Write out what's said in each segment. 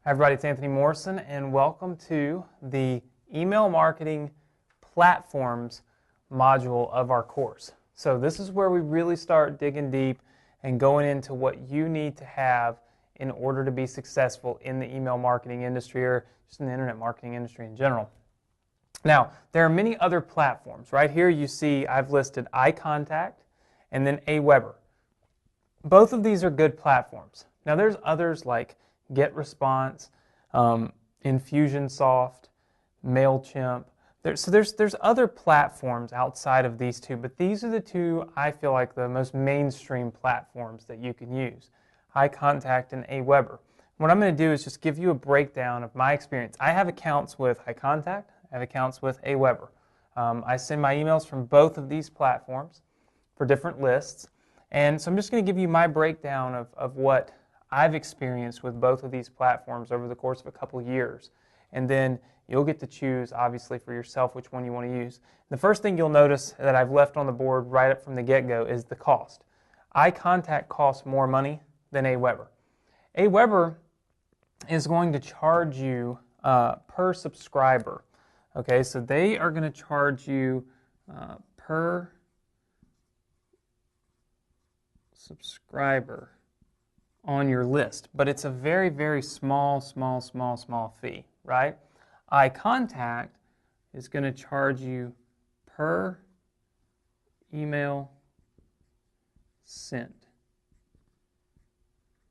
Hi everybody, it's Anthony Morrison and welcome to the Email Marketing Platforms module of our course. So this is where we really start digging deep and going into what you need to have in order to be successful in the email marketing industry or just in the internet marketing industry in general. Now, there are many other platforms. Right here you see I've listed iContact and then Aweber. Both of these are good platforms. Now there's others like GetResponse, Infusionsoft, MailChimp. There's other platforms outside of these two, but these are the two I feel like the most mainstream platforms that you can use, iContact and Aweber. What I'm going to do is just give you a breakdown of my experience. I have accounts with iContact, I have accounts with Aweber. I send my emails from both of these platforms for different lists, and so I'm just going to give you my breakdown of what I've experienced with both of these platforms over the course of a couple years. And then you'll get to choose, obviously, for yourself which one you want to use. The first thing you'll notice that I've left on the board right up from the get-go is the cost. iContact costs more money than Aweber. Aweber is going to charge you per subscriber. Okay, so they are going to charge you per subscriber on your list, but it's a very, very small fee, right? iContact is going to charge you per email sent.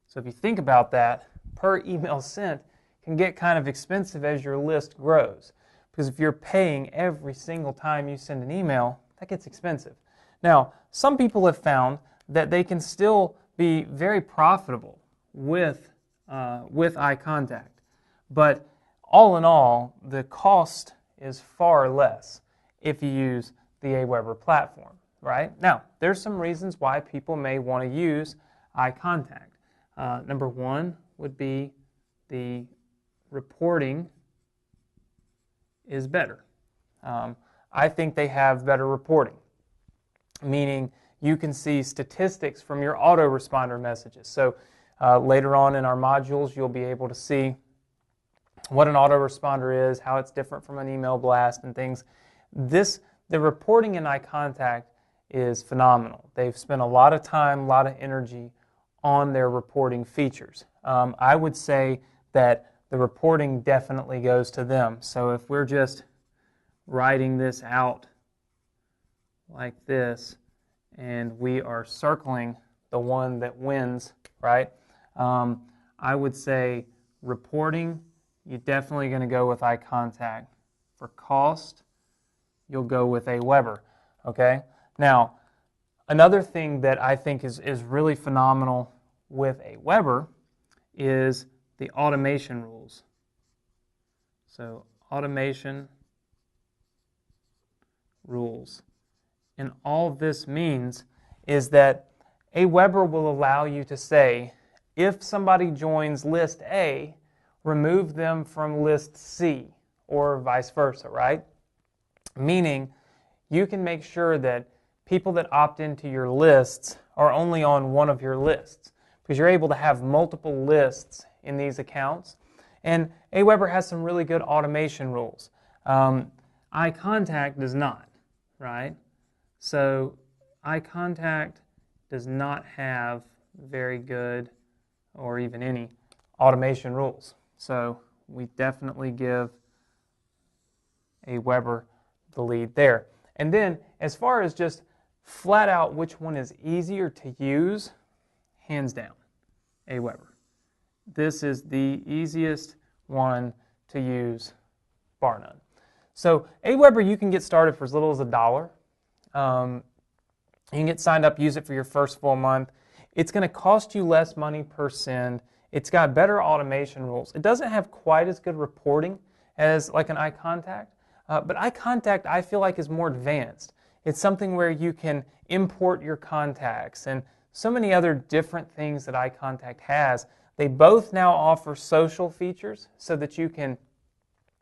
So if you think about that, per email sent can get kind of expensive as your list grows, because if you're paying every single time you send an email, that gets expensive. Now, some people have found that they can still be very profitable with iContact, but all in all, the cost is far less if you use the Aweber platform, right? Now, there's some reasons why people may want to use iContact. Number one would be the reporting is better. I think they have better reporting, meaning you can see statistics from your autoresponder messages. So later on in our modules, you'll be able to see what an autoresponder is, how it's different from an email blast and things. The reporting in iContact is phenomenal. They've spent a lot of time, a lot of energy on their reporting features. I would say that the reporting definitely goes to them. So if we're just writing this out like this, and we are circling the one that wins, right? I would say reporting, you're definitely going to go with iContact. For cost, you'll go with Aweber, okay? Now, another thing that I think is really phenomenal with Aweber is the automation rules. So, automation rules. And all this means is that Aweber will allow you to say, if somebody joins list A, remove them from list C, or vice versa, right? Meaning, you can make sure that people that opt into your lists are only on one of your lists, because you're able to have multiple lists in these accounts. And Aweber has some really good automation rules. iContact does not, right? So iContact does not have very good or even any automation rules. So we definitely give Aweber the lead there. And then as far as just flat out which one is easier to use, hands down, Aweber. This is the easiest one to use, bar none. So Aweber, you can get started for as little as $1. You can get signed up, use it for your first full month. It's going to cost you less money per send. It's got better automation rules. It doesn't have quite as good reporting as like an iContact, but iContact I feel like is more advanced. It's something where you can import your contacts and so many other different things that iContact has. They both now offer social features so that you can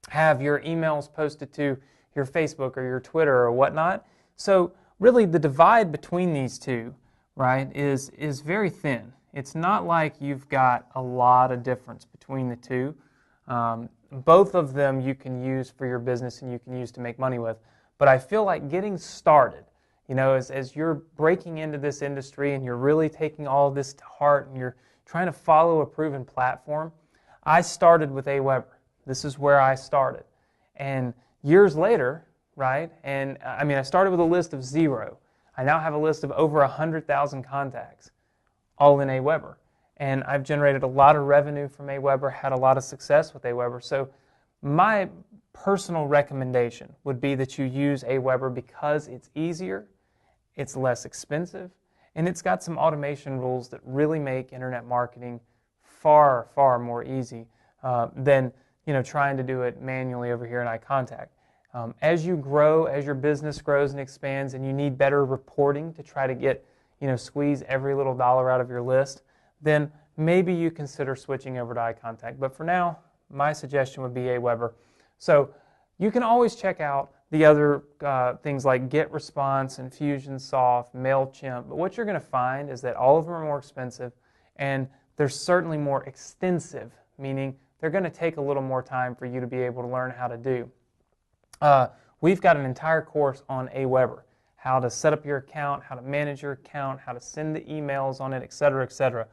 have your emails posted to your Facebook or your Twitter or whatnot. So really the divide between these two, right, is very thin. it's not like you've got a lot of difference between the two. Both of them you can use for your business and you can use to make money with. But I feel like getting started, as you're breaking into this industry and you're really taking all of this to heart and you're trying to follow a proven platform, I started with Aweber. This is where I started. And years later, right, and I started with a list of 0. I now have a list of over 100,000 contacts, all in Aweber. And I've generated a lot of revenue from Aweber, had a lot of success with Aweber. So my personal recommendation would be that you use Aweber because it's easier, it's less expensive, and it's got some automation rules that really make internet marketing far, far more easy than trying to do it manually over here in iContact. As you grow, as your business grows and expands, and you need better reporting to try to get squeeze every little dollar out of your list, then maybe you consider switching over to iContact. But for now, my suggestion would be Aweber. So you can always check out the other things like GetResponse, Infusionsoft, MailChimp. But what you're going to find is that all of them are more expensive, and they're certainly more extensive, meaning they're going to take a little more time for you to be able to learn how to do. We've got an entire course on Aweber, how to set up your account, how to manage your account, how to send the emails on it, etc., etc.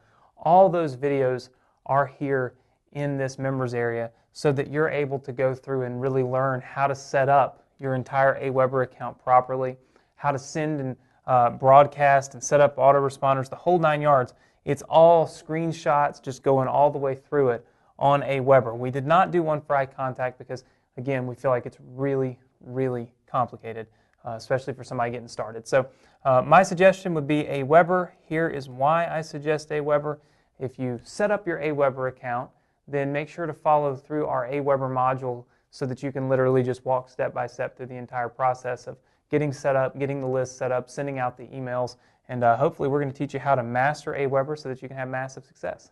All those videos are here in this members area so that you're able to go through and really learn how to set up your entire Aweber account properly, how to send and broadcast and set up autoresponders, the whole 9 yards. It's all screenshots just going all the way through it on Aweber. We did not do one for iContact because, again, we feel like it's really, really complicated, especially for somebody getting started. So my suggestion would be Aweber. Here is why I suggest Aweber. If you set up your Aweber account, then make sure to follow through our Aweber module so that you can literally just walk step by step through the entire process of getting set up, getting the list set up, sending out the emails, and hopefully we're going to teach you how to master Aweber so that you can have massive success.